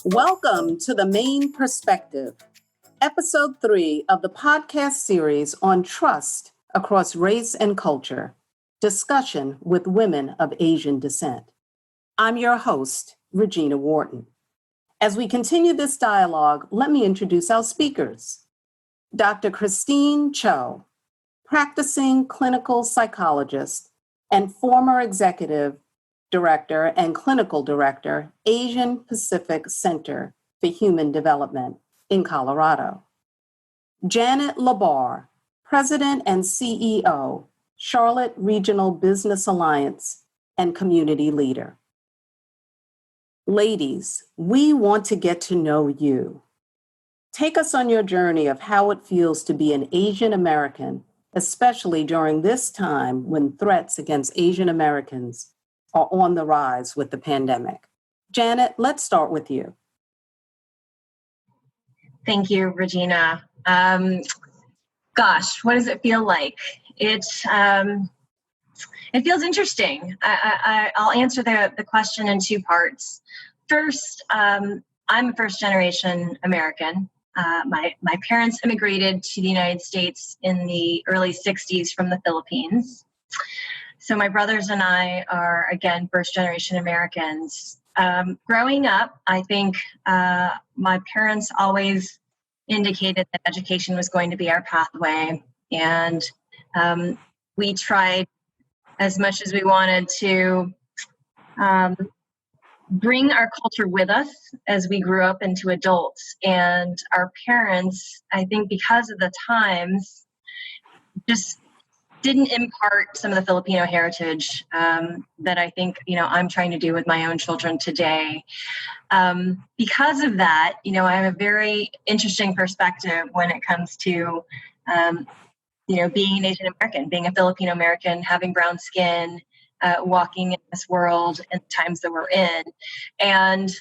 Welcome to The Main Perspective, Episode 3 of the podcast series on trust across race and culture, discussion with women of Asian descent. I'm your host, Regina Wharton. As we continue this dialogue, let me introduce our speakers. Dr. Christine Chos, practicing clinical psychologist and former executive director and clinical director, Asian Pacific Center for Human Development in Colorado. Janet Labar, president and CEO, Charlotte Regional Business Alliance and community leader. Ladies, we want to get to know you. Take us on your journey of how it feels to be an Asian American, especially during this time when threats against Asian Americans are on the rise with the pandemic. Janet, let's start with you. Thank you, Regina. Gosh, what does it feel like? It feels interesting. I'll answer the question in two parts. First, I'm a first-generation American. My parents immigrated to the United States in the early 60s from the Philippines. So my brothers and I are, again, first-generation Americans. Growing up, I think my parents always indicated that education was going to be our pathway. And we tried as much as we wanted to bring our culture with us as we grew up into adults. And our parents, I think because of the times, just didn't impart some of the Filipino heritage that I think, I'm trying to do with my own children today. Because of that, I have a very interesting perspective when it comes to, being an Asian American, being a Filipino American, having brown skin, walking in this world and the times that we're in. And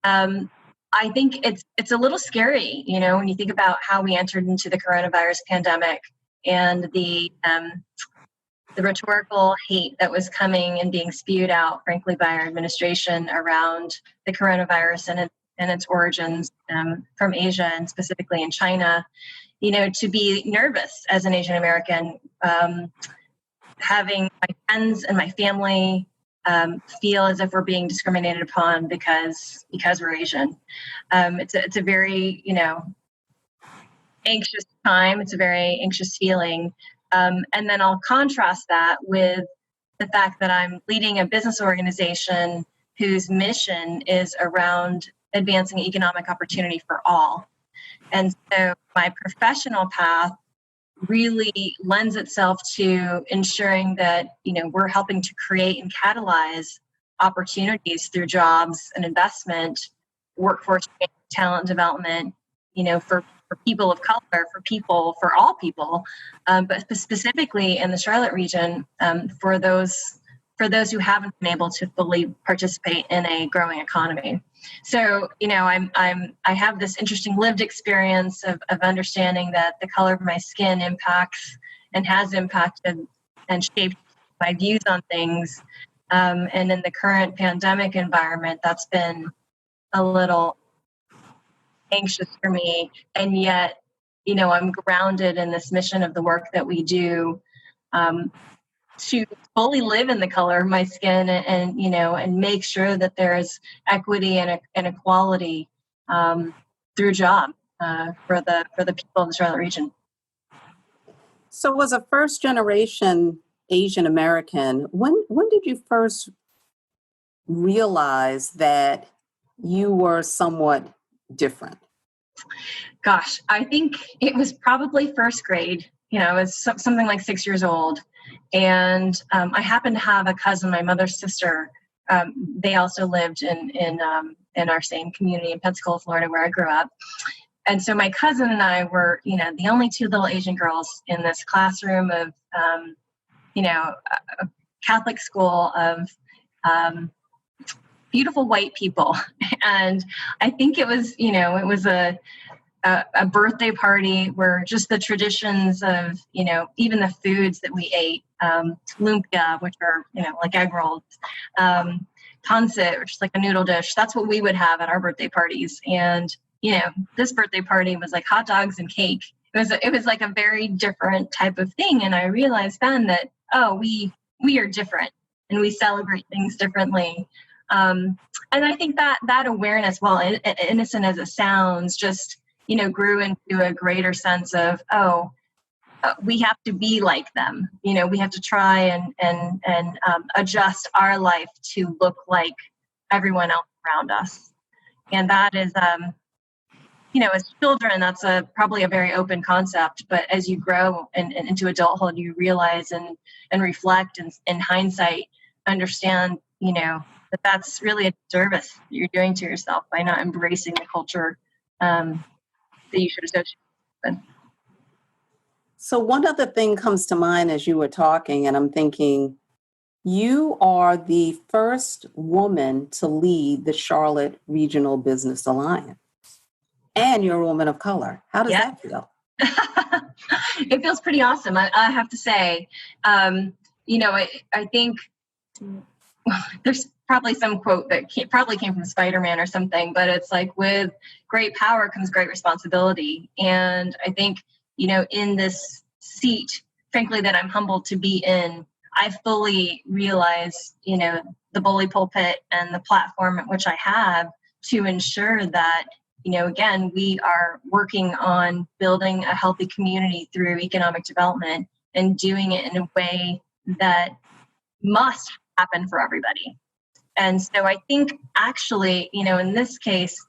I think it's a little scary, when you think about how we entered into the coronavirus pandemic and the rhetorical hate that was coming and being spewed out, frankly, by our administration around the coronavirus and its origins from Asia and specifically in China, to be nervous as an Asian American, having my friends and my family feel as if we're being discriminated upon because we're Asian. It's a very, anxious time. It's a very anxious feeling. And then I'll contrast that with the fact that I'm leading a business organization whose mission is around advancing economic opportunity for all. And so my professional path really lends itself to ensuring that, we're helping to create and catalyze opportunities through jobs and investment, workforce talent development, for people of color, for all people, but specifically in the Charlotte region, for those who haven't been able to fully participate in a growing economy. So, I have this interesting lived experience of understanding that the color of my skin impacts and has impacted and shaped my views on things. And in the current pandemic environment, that's been a little anxious for me. And yet, I'm grounded in this mission of the work that we do to fully live in the color of my skin and make sure that there's equity and equality through job for the people of the Charlotte region. So as a first generation Asian American, when did you first realize that you were somewhat different? Gosh, I think it was probably first grade. I was something like 6 years old. And I happened to have a cousin, my mother's sister. They also lived in our same community in Pensacola, Florida, where I grew up. And so my cousin and I were, the only two little Asian girls in this classroom of, a Catholic school of beautiful white people. And I think it was, it was a a birthday party where just the traditions of, even the foods that we ate, lumpia, which are, like egg rolls, pancit, which is like a noodle dish. That's what we would have at our birthday parties. And, this birthday party was like hot dogs and cake. It was like a very different type of thing. And I realized then that, we are different and we celebrate things differently. And I think that awareness, while innocent as it sounds, just, grew into a greater sense of, we have to be like them. We have to try and adjust our life to look like everyone else around us. And that is, as children, that's probably a very open concept. But as you grow and into adulthood, you realize and reflect and in hindsight, understand, that that's really a service that you're doing to yourself by not embracing the culture that you should associate with. So one other thing comes to mind as you were talking, and I'm thinking, you are the first woman to lead the Charlotte Regional Business Alliance, and you're a woman of color. How does that feel? It feels pretty awesome, I have to say. I think there's probably some quote that probably came from Spider-Man or something, but it's like, with great power comes great responsibility. And I think, in this seat, frankly, that I'm humbled to be in, I fully realize, the bully pulpit and the platform at which I have to ensure that, again, we are working on building a healthy community through economic development and doing it in a way that must happen for everybody. And so I think actually, in this case,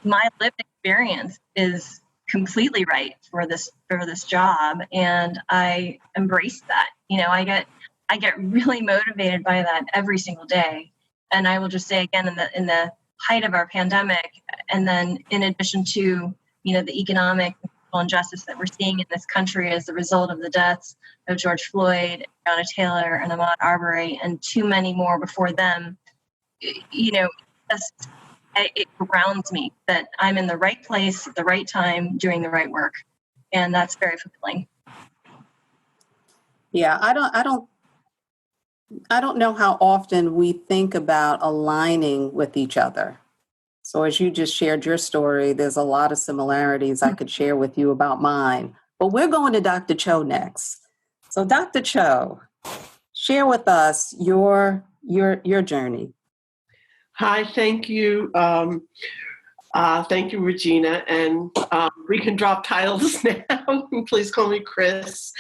my lived experience is completely right for this job, and I embrace that. I get really motivated by that every single day. And I will just say again, in the height of our pandemic, and then in addition to the economic injustice that we're seeing in this country as a result of the deaths of George Floyd, Breonna Taylor, and Ahmaud Arbery, and too many more before them, it grounds me that I'm in the right place at the right time doing the right work. And that's very fulfilling. Yeah, I don't know how often we think about aligning with each other. So as you just shared your story, there's a lot of similarities I could share with you about mine. But we're going to Dr. Cho next. So Dr. Cho, share with us your journey. Hi, thank you. Thank you, Regina. And we can drop titles now. Please call me Chris.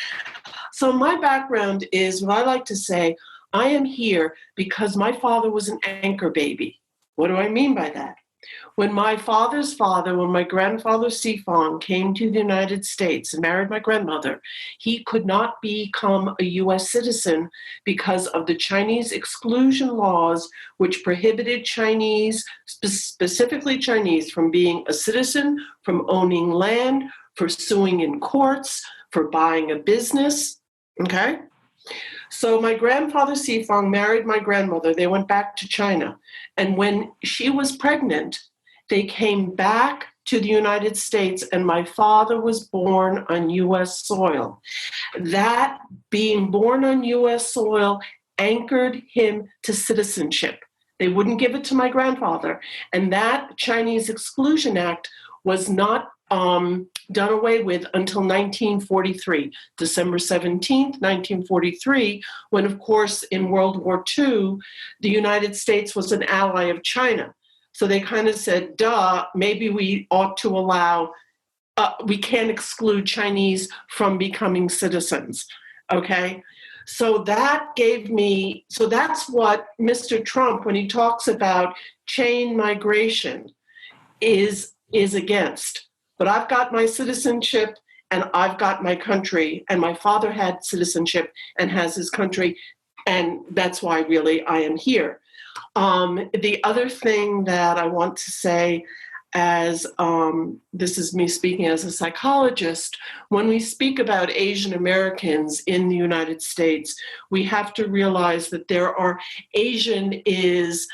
So my background is what I like to say, I am here because my father was an anchor baby. What do I mean by that? When my father's father, when my grandfather Sifong came to the United States and married my grandmother, he could not become a U.S. citizen because of the Chinese exclusion laws, which prohibited Chinese, specifically Chinese, from being a citizen, from owning land, for suing in courts, for buying a business. Okay? So my grandfather Sifong married my grandmother. They went back to China. And when she was pregnant, they came back to the United States, and my father was born on U.S. soil. That being born on U.S. soil anchored him to citizenship. They wouldn't give it to my grandfather. And that Chinese Exclusion Act was not done away with until 1943, December 17th, 1943, when, of course, in World War II, the United States was an ally of China. So they kind of said, duh, maybe we ought to allow, we can't exclude Chinese from becoming citizens, okay? So that gave me, so that's what Mr. Trump, when he talks about chain migration, is against. But I've got my citizenship and I've got my country, and my father had citizenship and has his country, and that's why really I am here. The other thing that I want to say, as this is me speaking as a psychologist, when we speak about Asian Americans in the United States, we have to realize that there are, Asian is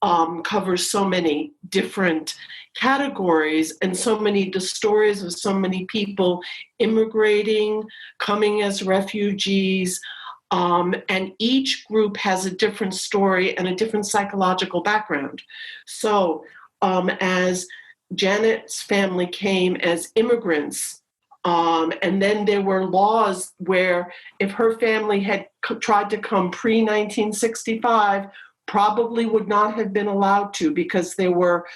covers so many different categories and the stories of so many people immigrating, coming as refugees, and each group has a different story and a different psychological background. So as Janet's family came as immigrants, and then there were laws where if her family had tried to come pre-1965, probably would not have been allowed to, because there were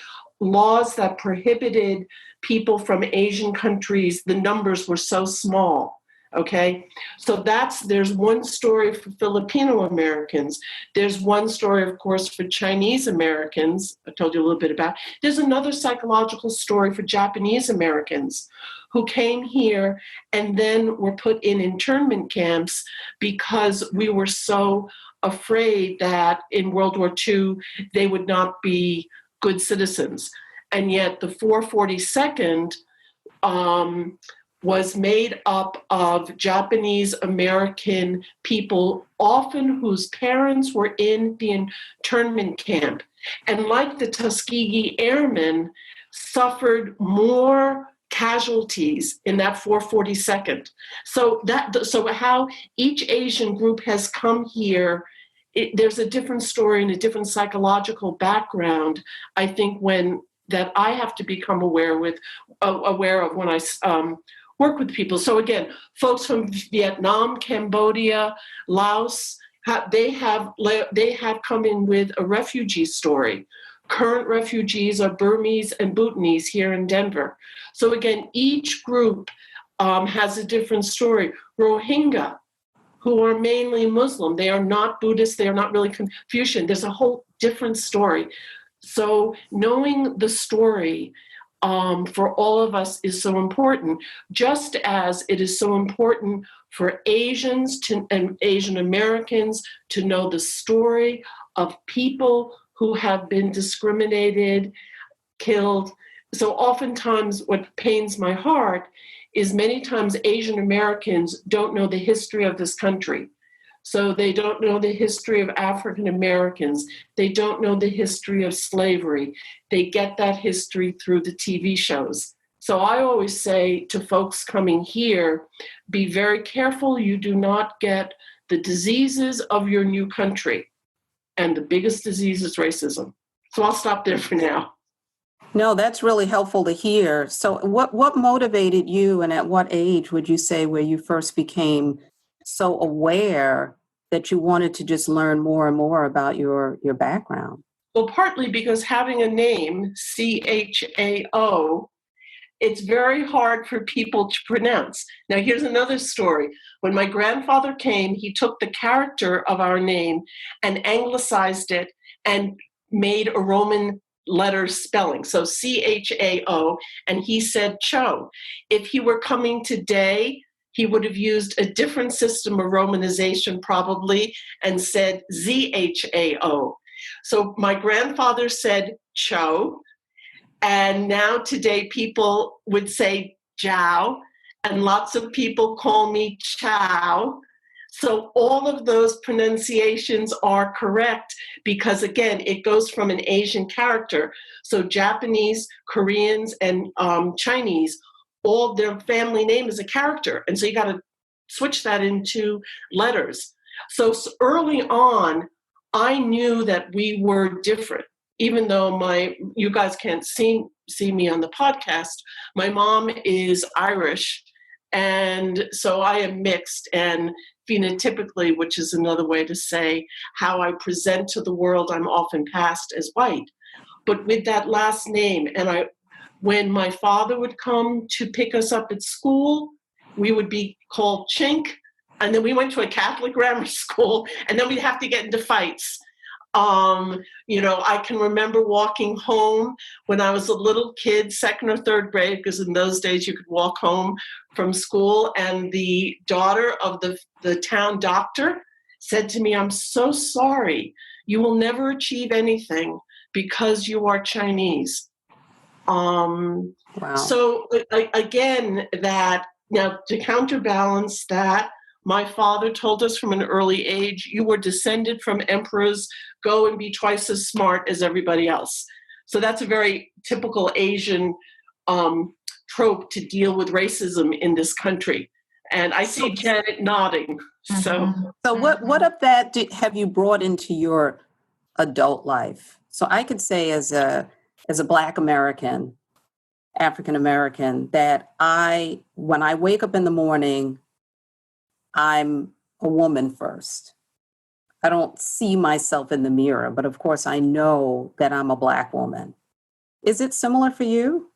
laws that prohibited people from Asian countries. The numbers were so small. Okay, so there's one story for Filipino Americans. There's one story, of course, for Chinese Americans. I told you a little bit about. There's another psychological story for Japanese Americans who came here and then were put in internment camps because we were so afraid that in World War II they would not be good citizens. And yet the 442nd was made up of Japanese American people, often whose parents were in the internment camp. And like the Tuskegee Airmen, suffered more casualties in that 442nd. So how each Asian group has come here, there's a different story and a different psychological background, I think, that I have to become aware of when I work with people. So again, folks from Vietnam, Cambodia, Laos, they have come in with a refugee story. Current refugees are Burmese and Bhutanese here in Denver. So again, each group has a different story. Rohingya, who are mainly Muslim, they are not Buddhist, they are not really Confucian. There's a whole different story. So knowing the story for all of us is so important, just as it is so important for Asians and Asian Americans to know the story of people who have been discriminated, killed. So oftentimes what pains my heart is many times Asian Americans don't know the history of this country. So they don't know the history of African Americans. They don't know the history of slavery. They get that history through the TV shows. So I always say to folks coming here, be very careful you do not get the diseases of your new country. And the biggest disease is racism. So I'll stop there for now. No, that's really helpful to hear. So what motivated you, and at what age would you say where you first became so aware that you wanted to just learn more and more about your background? Well, partly because having a name, Chao, it's very hard for people to pronounce. Now, here's another story. When my grandfather came, he took the character of our name and anglicized it and made a Roman letter spelling. So Chao, and he said Cho. If he were coming today, he would have used a different system of romanization probably and said Zhao. So my grandfather said Cho, and now today people would say Jiao, and lots of people call me Chow. So all of those pronunciations are correct because, again, it goes from an Asian character. So Japanese, Koreans, and Chinese, all their family name is a character. And so you got to switch that into letters. So early on, I knew that we were different. Even though you guys can't see me on the podcast, my mom is Irish, and so I am mixed and phenotypically, which is another way to say how I present to the world, I'm often passed as white. But with that last name, and when my father would come to pick us up at school, we would be called Chink, and then we went to a Catholic grammar school, and then we'd have to get into fights. I can remember walking home when I was a little kid, 2nd or 3rd grade, because in those days you could walk home from school, and the daughter of the town doctor said to me, "I'm so sorry, you will never achieve anything because you are Chinese." Wow. So again, that now to counterbalance that, My father told us from an early age, you were descended from emperors, go and be twice as smart as everybody else. So that's a very typical Asian trope to deal with racism in this country. And I see Janet nodding. So what of that have you brought into your adult life? So I could say as a Black American, African American, that when I wake up in the morning, I'm a woman first. I don't see myself in the mirror, but of course I know that I'm a Black woman. Is it similar for you?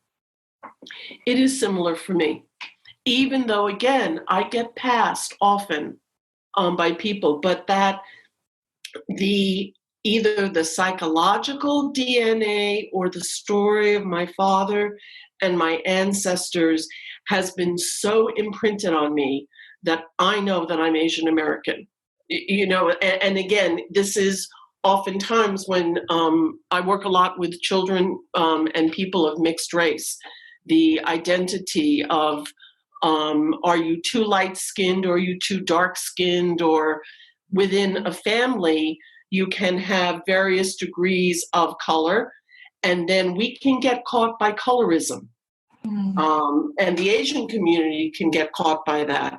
It is similar for me, even though, again, I get passed often by people, but that either the psychological DNA or the story of my father and my ancestors has been so imprinted on me that I know that I'm Asian American. And again, this is oftentimes when I work a lot with children and people of mixed race, the identity of are you too light-skinned or are you too dark-skinned, or within a family, you can have various degrees of color, and then we can get caught by colorism. And the Asian community can get caught by that.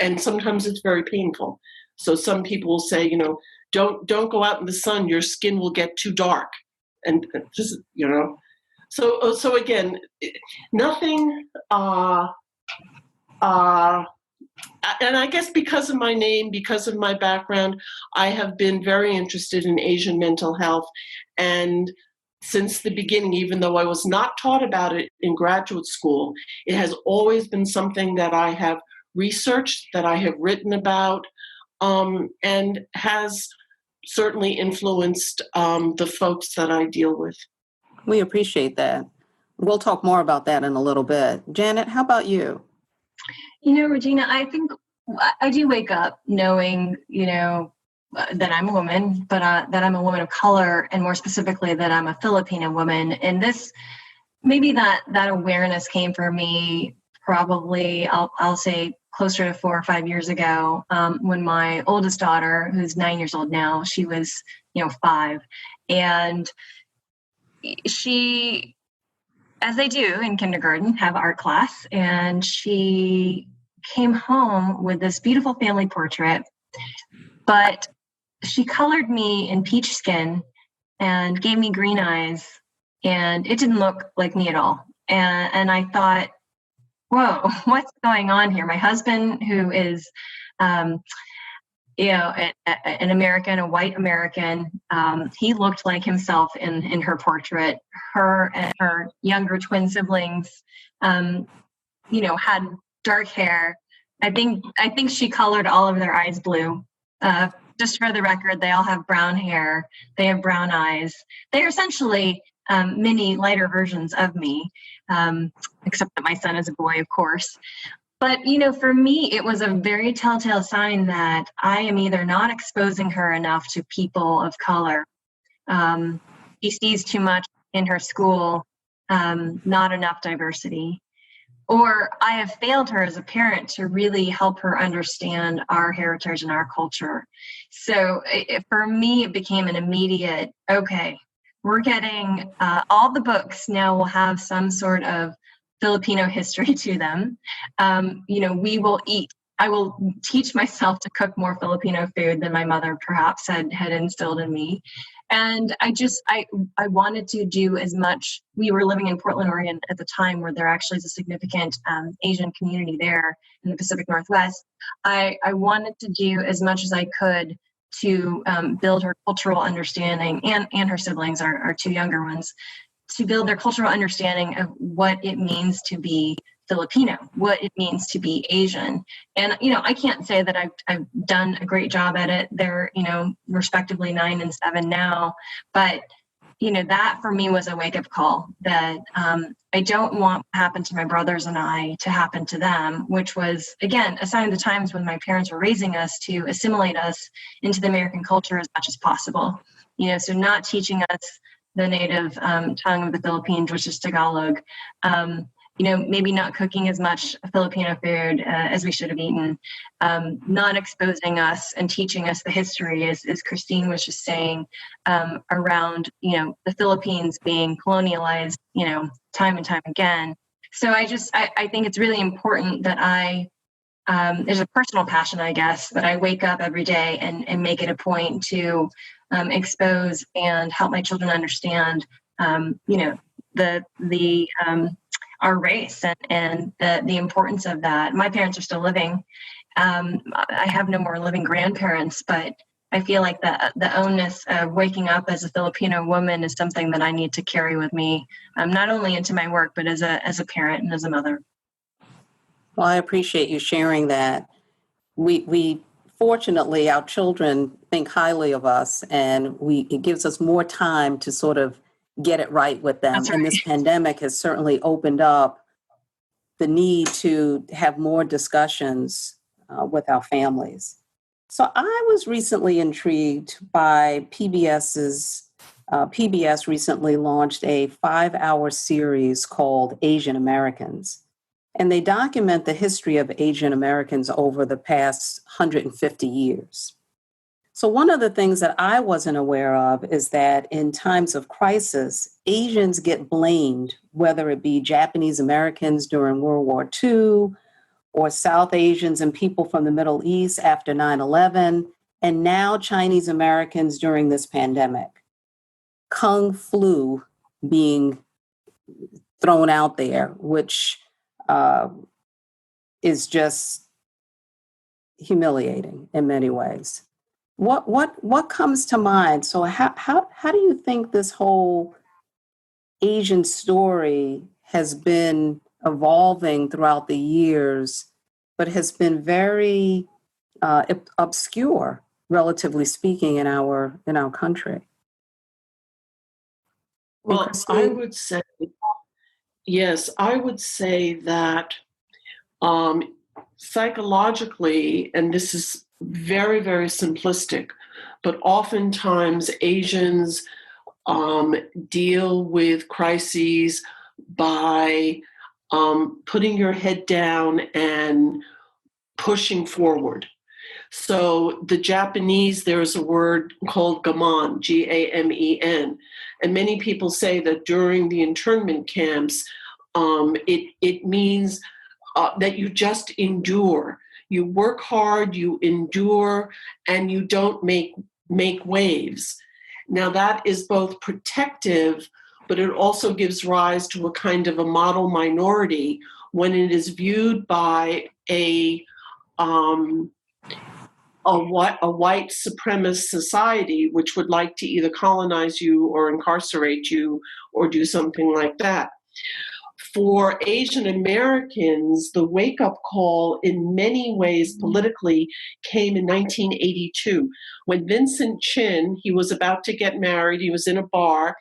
And sometimes it's very painful. So some people will say, don't go out in the sun, your skin will get too dark. And just, so again, nothing, and I guess because of my name, because of my background, I have been very interested in Asian mental health. And since the beginning, even though I was not taught about it in graduate school, it has always been something that I have researched, that I have written about, and has certainly influenced the folks that I deal with. We appreciate that. We'll talk more about that in a little bit. Janet, how about you? Regina, I think I do wake up knowing, that I'm a woman, but that I'm a woman of color, and more specifically that I'm a Filipino woman. And maybe that awareness came for me probably, I'll say closer to 4 or 5 years ago, when my oldest daughter, who's 9 years old now, she was, 5. And she, as they do in kindergarten, have art class, and she came home with this beautiful family portrait, but she colored me in peach skin and gave me green eyes, and it didn't look like me at all. And I thought, whoa, what's going on here? My husband, who is, an American, a white American, he looked like himself in her portrait. Her and her younger twin siblings, had dark hair. I think she colored all of their eyes blue. Just for the record, they all have brown hair. They have brown eyes. They are essentially mini lighter versions of me, except that my son is a boy, of course. But, for me, it was a very telltale sign that I am either not exposing her enough to people of color. She sees too much in her school, not enough diversity. Or I have failed her as a parent to really help her understand our heritage and our culture. So for me, it became an immediate, okay, we're getting all the books now will have some sort of Filipino history to them. We will eat. I will teach myself to cook more Filipino food than my mother perhaps had instilled in me. And I wanted to do as much. We were living in Portland, Oregon at the time, where there actually is a significant Asian community there in the Pacific Northwest. I wanted to do as much as I could to build her cultural understanding, and her siblings, our 2 younger ones, to build their cultural understanding of what it means to be Filipino, what it means to be Asian. And, I can't say that I've done a great job at it. They're, respectively 9 and 7 now. But, that for me was a wake-up call that I don't want what happened to my brothers and I to happen to them, which was, again, a sign of the times when my parents were raising us to assimilate us into the American culture as much as possible. So not teaching us the native tongue of the Philippines, which is Tagalog, maybe not cooking as much Filipino food as we should have eaten, not exposing us and teaching us the history, as Christine was just saying, around, the Philippines being colonialized, time and time again. So I think it's really important that there's a personal passion, I guess, that I wake up every day and make it a point to expose and help my children understand, our race and the importance of that. My parents are still living. I have no more living grandparents, but I feel like the onus of waking up as a Filipino woman is something that I need to carry with me, not only into my work, but as a parent and as a mother. Well, I appreciate you sharing that. We fortunately, our children think highly of us, and it gives us more time to sort of get it right with them. That's right. And this pandemic has certainly opened up the need to have more discussions with our families. So I was recently intrigued by PBS recently launched a 5-hour series called Asian Americans. And they document the history of Asian Americans over the past 150 years. So one of the things that I wasn't aware of is that in times of crisis, Asians get blamed, whether it be Japanese Americans during World War II, or South Asians and people from the Middle East after 9/11, and now Chinese Americans during this pandemic. Kung flu being thrown out there, which is just humiliating in many ways. What comes to mind? So how do you think this whole Asian story has been evolving throughout the years, but has been very obscure, relatively speaking, in our country? Well, I would say, yes, I would say that psychologically, and this is very, very simplistic, but oftentimes Asians deal with crises by putting your head down and pushing forward. So the Japanese, there's a word called gamen, Gamen, and many people say that during the internment camps, it means that you just endure. You work hard, you endure, and you don't make waves. Now that is both protective, but it also gives rise to a kind of a model minority when it is viewed by a white supremacist society, which would like to either colonize you or incarcerate you or do something like that. For Asian Americans, the wake-up call in many ways politically came in 1982 when Vincent Chin, he was about to get married, he was in a bar,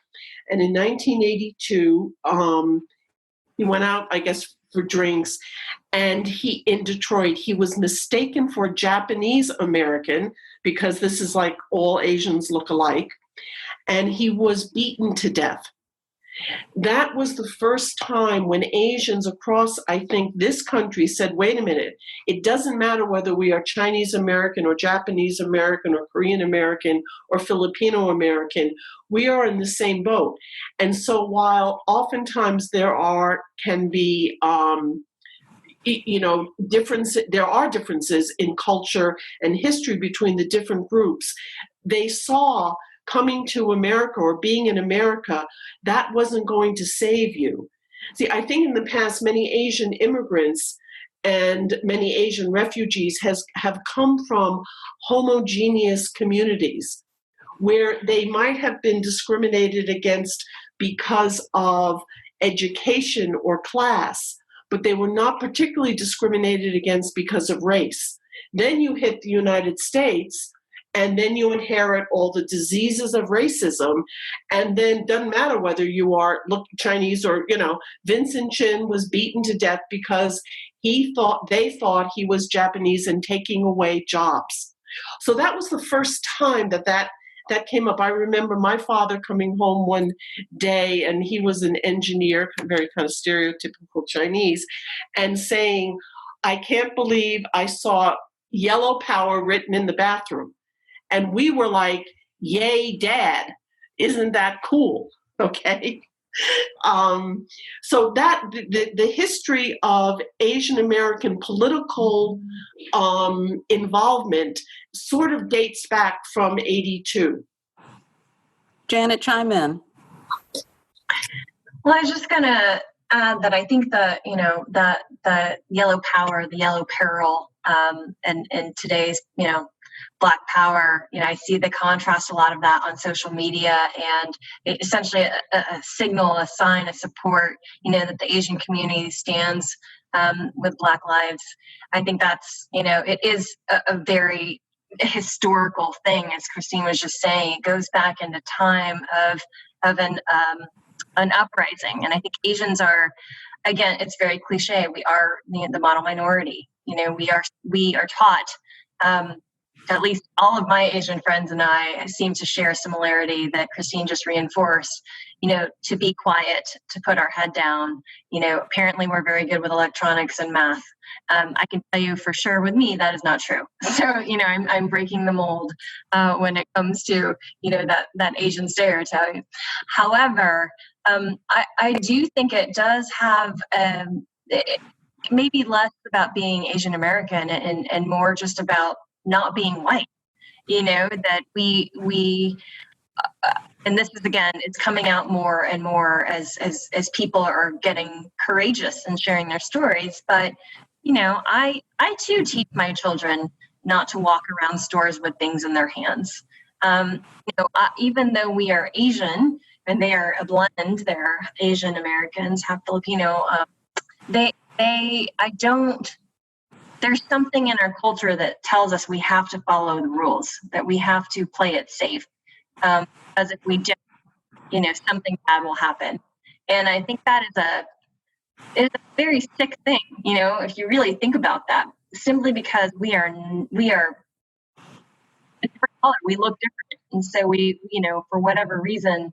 and in 1982, he went out, I guess, for drinks, and in Detroit, he was mistaken for Japanese American, because this is like all Asians look alike, and he was beaten to death. That was the first time when Asians across, I think, this country said, wait a minute, it doesn't matter whether we are Chinese American or Japanese American or Korean American or Filipino American, we are in the same boat. And so while oftentimes there are differences in culture and history between the different groups, they saw coming to America or being in America, that wasn't going to save you. See, I think in the past, many Asian immigrants and many Asian refugees have come from homogeneous communities where they might have been discriminated against because of education or class, but they were not particularly discriminated against because of race. Then you hit the United States, and then you inherit all the diseases of racism, and then doesn't matter whether you are Chinese or, Vincent Chin was beaten to death because they thought he was Japanese and taking away jobs. So that was the first time that that came up. I remember my father coming home one day, and he was an engineer, very kind of stereotypical Chinese, and saying, "I can't believe I saw yellow power written in the bathroom." And we were like, "Yay, Dad. Isn't that cool?" Okay. So that the history of Asian American political involvement sort of dates back from 82. Janet, chime in. Well, I was just gonna add that I think that that the yellow power, the yellow peril, and today's Black Power, I see the contrast, a lot of that on social media, and it essentially a signal, a sign, a support, that the Asian community stands with Black lives. I think that's, it is a very historical thing, as Christine was just saying. It goes back into time of an uprising, and I think Asians are, again, it's very cliche. We are the model minority. We are taught. At least all of my Asian friends and I seem to share a similarity that Christine just reinforced, to be quiet, to put our head down. Apparently we're very good with electronics and math. I can tell you for sure with me, that is not true. So, I'm breaking the mold when it comes to, that Asian stereotype. However, I do think it does have maybe less about being Asian American and more just about not being white, that we and this is, again, it's coming out more and more as people are getting courageous and sharing their stories. But, I too teach my children not to walk around stores with things in their hands. Even though we are Asian and they are a blend, they're Asian Americans, half Filipino, there's something in our culture that tells us we have to follow the rules, that we have to play it safe. Because if we don't, something bad will happen. And I think that is a very sick thing, if you really think about that, simply because we are a different color, we look different. And so we, for whatever reason,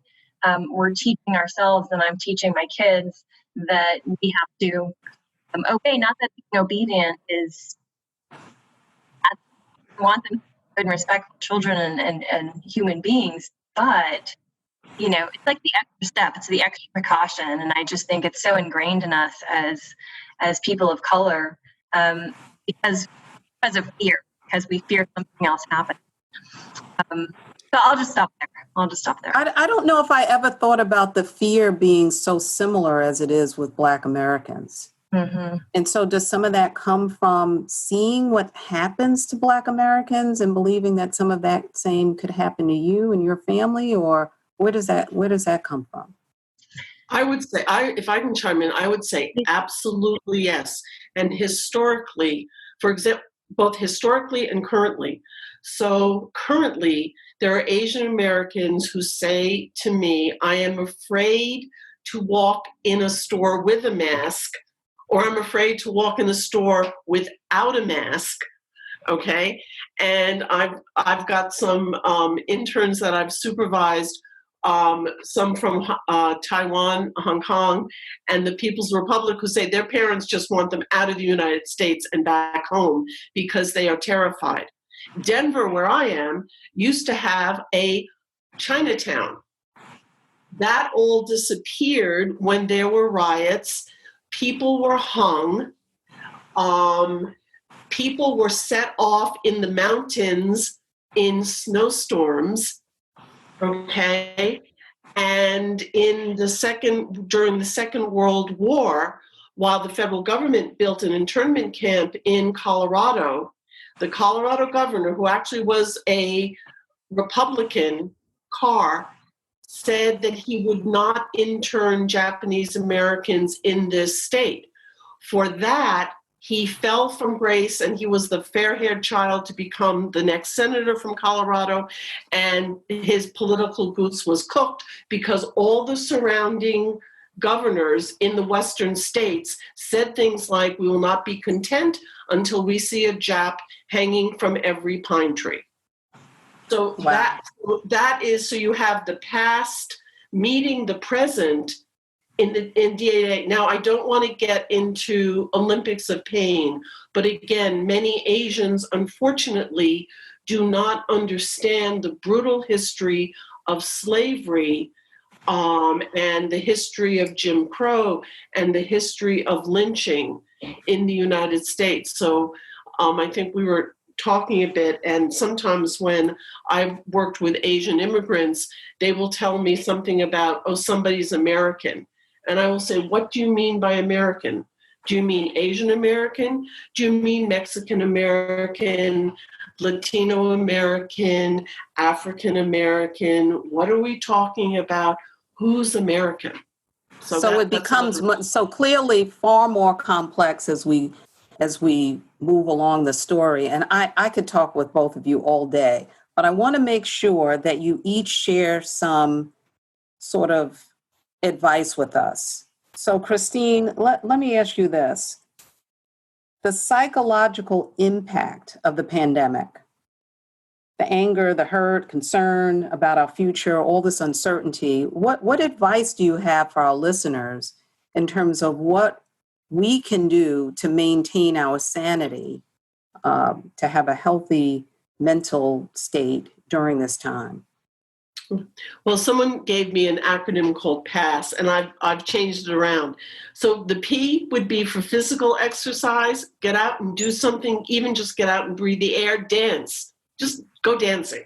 we're teaching ourselves, and I'm teaching my kids, that we have to, okay, not that being obedient is, I want them to be good and respectful children and human beings, but, it's like the extra step, it's the extra precaution. And I just think it's so ingrained in us as people of color, because of fear, because we fear something else happening. So I'll just stop there. I don't know if I ever thought about the fear being so similar as it is with Black Americans. Mm-hmm. And so does some of that come from seeing what happens to Black Americans and believing that some of that same could happen to you and your family, or where does that come from? I would say, if I can chime in, I would say absolutely yes. And historically, for example, both historically and currently. So currently, there are Asian Americans who say to me, "I am afraid to walk in a store with a mask," or "I'm afraid to walk in a store without a mask." Okay, and I've got some interns that I've supervised, some from Taiwan, Hong Kong, and the People's Republic, who say their parents just want them out of the United States and back home because they are terrified. Denver, where I am, used to have a Chinatown. That all disappeared when there were riots. People were hung. People were set off in the mountains in snowstorms. Okay, and during the Second World War, while the federal government built an internment camp in Colorado, the Colorado governor, who actually was a Republican, Carr, said that he would not intern Japanese Americans in this state. For that, he fell from grace, and he was the fair-haired child to become the next senator from Colorado, and his political goose was cooked because all the surrounding governors in the western states said things like, "We will not be content until we see a Jap hanging from every pine tree." So Wow. that is, so you have the past meeting the present in DAA. Now, I don't want to get into Olympics of pain, but again, many Asians, unfortunately, do not understand the brutal history of slavery, and the history of Jim Crow and the history of lynching in the United States. So I think we were talking a bit, and sometimes when I've worked with Asian immigrants, they will tell me something about, oh, somebody's American. And I will say, what do you mean by American? Do you mean Asian American? Do you mean Mexican American, Latino American, African American? What are we talking about? Who's American? So it becomes so clearly far more complex as we move along the story. And I could talk with both of you all day, but I want to make sure that you each share some sort of advice with us. So Christine, let me ask you this. The psychological impact of the pandemic, the anger, the hurt, concern about our future, all this uncertainty, what advice do you have for our listeners in terms of what we can do to maintain our sanity, to have a healthy mental state during this time? Well, someone gave me an acronym called PASS, and I've changed it around. So the P would be for physical exercise. Get out and do something, even just get out and breathe the air, dance. Just go dancing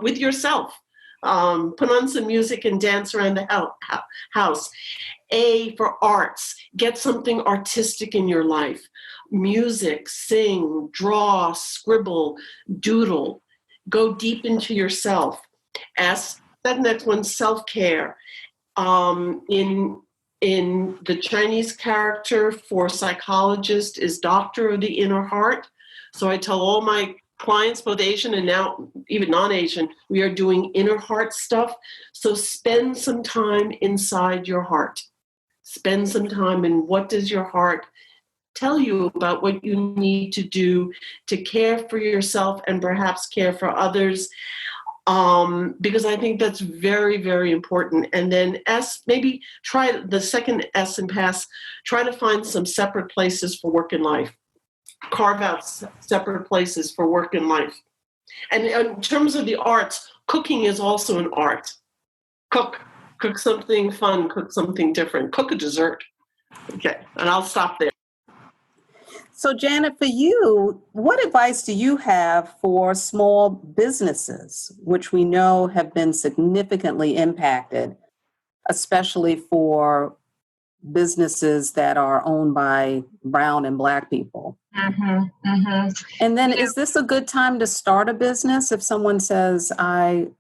with yourself. Put on some music and dance around the house. A for arts. Get something artistic in your life. Music, sing, draw, scribble, doodle. Go deep into yourself. S, that next one, self-care. In the Chinese character for psychologist is doctor of the inner heart. So I tell all my clients, both Asian and now even non-Asian, we are doing inner heart stuff. So spend some time inside your heart. Spend some time in what does your heart tell you about what you need to do to care for yourself and perhaps care for others. Because I think that's very, very important. And then S, maybe try the second S and PASS, try to find some separate places for work and life. Carve out separate places for work and life. And in terms of the arts, cooking is also an art. Cook something fun, cook something different, cook a dessert. Okay, and I'll stop there. So Janet, for you, what advice do you have for small businesses, which we know have been significantly impacted, especially for businesses that are owned by brown and Black people? Mm-hmm, mm-hmm. And then is this a good time to start a business if someone says, I'd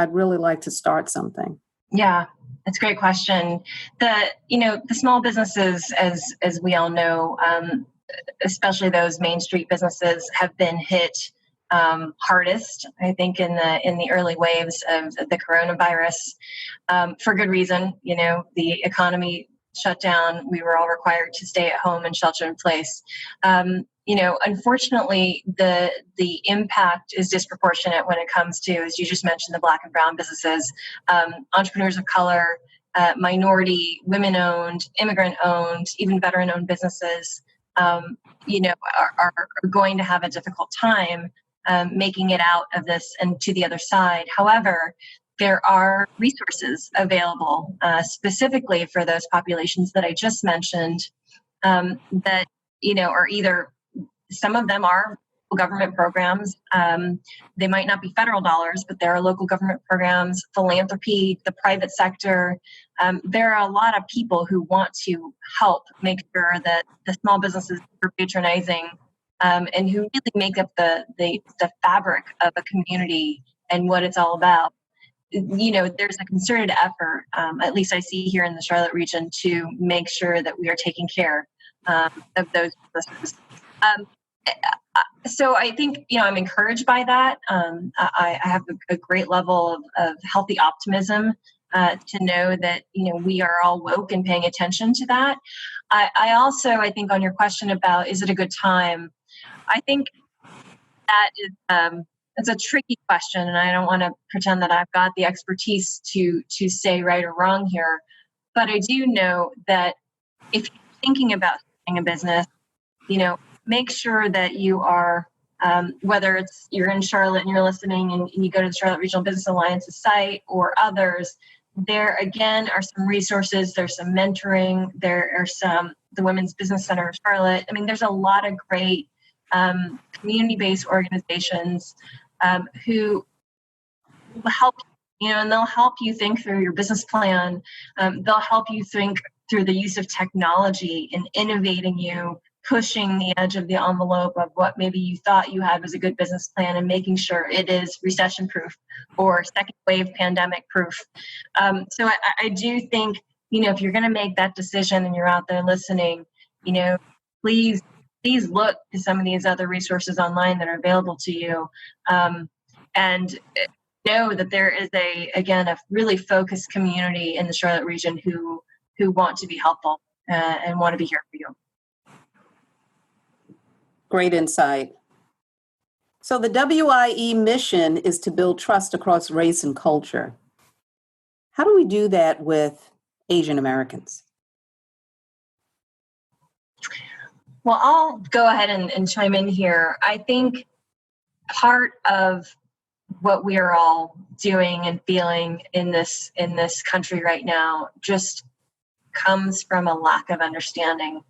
really like to start something? Yeah, that's a great question. The small businesses, as we all know, especially those Main Street businesses, have been hit hardest, I think, in the early waves of the coronavirus, for good reason. The economy shut down. We were all required to stay at home and shelter in place. Unfortunately, the impact is disproportionate when it comes to, as you just mentioned, the Black and brown businesses, entrepreneurs of color, minority, women-owned, immigrant-owned, even veteran-owned businesses. Are going to have a difficult time making it out of this and to the other side. However, there are resources available specifically for those populations that I just mentioned that, are either, some of them are government programs. They might not be federal dollars, but there are local government programs, philanthropy, the private sector. There are a lot of people who want to help make sure that the small businesses are patronizing and who really make up the fabric of a community and what it's all about. There's a concerted effort, at least I see here in the Charlotte region, to make sure that we are taking care of those businesses. So I think, I'm encouraged by that. I have a great level of healthy optimism to know that, we are all woke and paying attention to that. I also, I think on your question about, is it a good time? I think that is it's a tricky question, and I don't want to pretend that I've got the expertise to say right or wrong here. But I do know that if you're thinking about starting a business, make sure that you are, whether it's you're in Charlotte and you're listening and you go to the Charlotte Regional Business Alliance's site or others, there again are some resources. There's some mentoring. There are the Women's Business Center of Charlotte. I mean, there's a lot of great community-based organizations who will help and they'll help you think through your business plan. They'll help you think through the use of technology and innovating you, pushing the edge of the envelope of what maybe you thought you had was a good business plan and making sure it is recession-proof or second-wave pandemic-proof. So I do think, if you're going to make that decision and you're out there listening, please look to some of these other resources online that are available to you. And know that there is a really focused community in the Charlotte region who want to be helpful and want to be here for you. Great insight. So the WIE mission is to build trust across race and culture. How do we do that with Asian Americans? Well, I'll go ahead and chime in here. I think part of what we are all doing and feeling in this country right now just comes from a lack of understanding,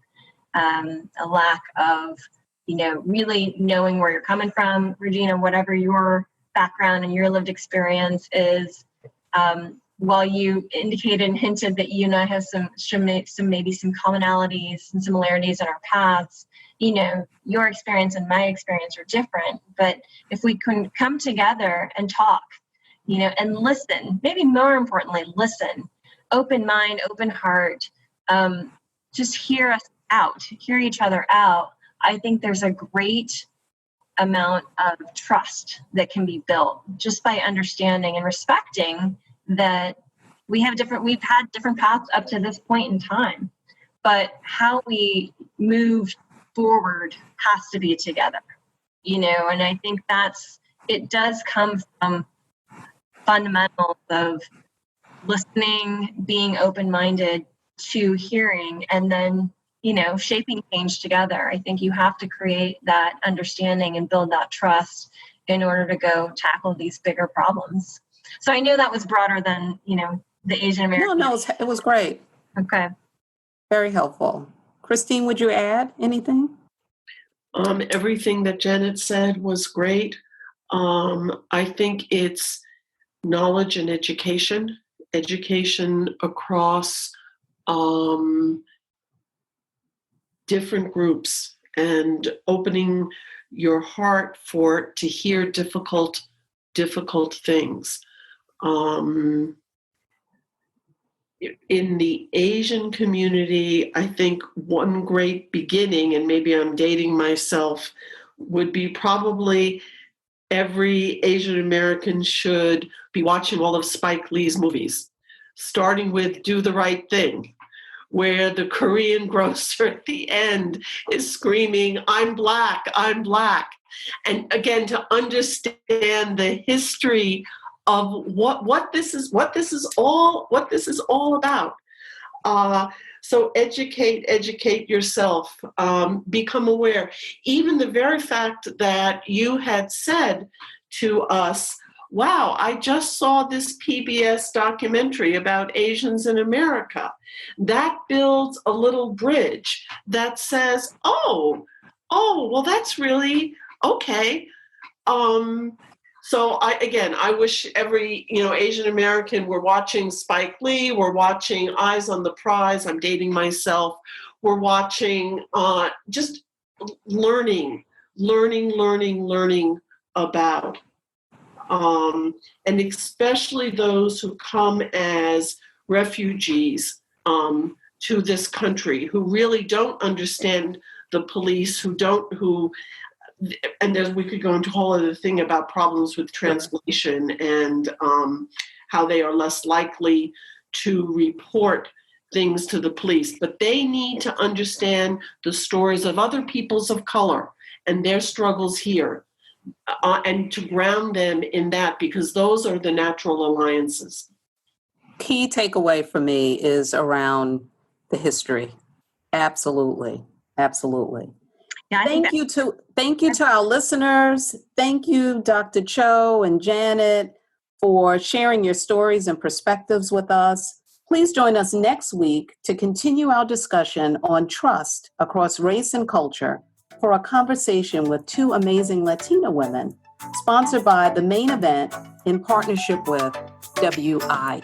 a lack of really knowing where you're coming from. Regina, whatever your background and your lived experience is, while you indicated and hinted that you and I have some commonalities and similarities in our paths, your experience and my experience are different. But if we can come together and talk, and listen, maybe more importantly, listen, open mind, open heart, just hear us out, hear each other out. I think there's a great amount of trust that can be built just by understanding and respecting that we've had different paths up to this point in time, but how we move forward has to be together, and I think it does come from fundamentals of listening, being open-minded to hearing, and then shaping change together. I think you have to create that understanding and build that trust in order to go tackle these bigger problems. So I know that was broader than, the Asian American. No, it was great. Okay. Very helpful. Christine, would you add anything? Everything that Janet said was great. I think it's knowledge and education across different groups, and opening your heart to hear difficult things. In the Asian community, I think one great beginning, and maybe I'm dating myself, would be probably every Asian American should be watching all of Spike Lee's movies, starting with Do the Right Thing, where the Korean grocer at the end is screaming, "I'm black, I'm black." And again, to understand the history of what this is all about. So educate yourself, become aware. Even the very fact that you had said to us, wow, I just saw this PBS documentary about Asians in America. That builds a little bridge that says, oh, well, that's really okay. So I wish every, Asian American, we're watching Spike Lee, we're watching Eyes on the Prize, I'm dating myself, we're watching just learning about. And especially those who come as refugees to this country, who really don't understand the police, and we could go into a whole other thing about problems with translation and how they are less likely to report things to the police. But they need to understand the stories of other peoples of color and their struggles here. and to ground them in that, because those are the natural alliances. Key takeaway for me is around the history. Absolutely. Absolutely. Yeah, Thank you to our listeners. Thank you, Dr. Cho and Janet, for sharing your stories and perspectives with us. Please join us next week to continue our discussion on trust across race and culture for a conversation with two amazing Latina women, sponsored by The Main Event in partnership with WIE.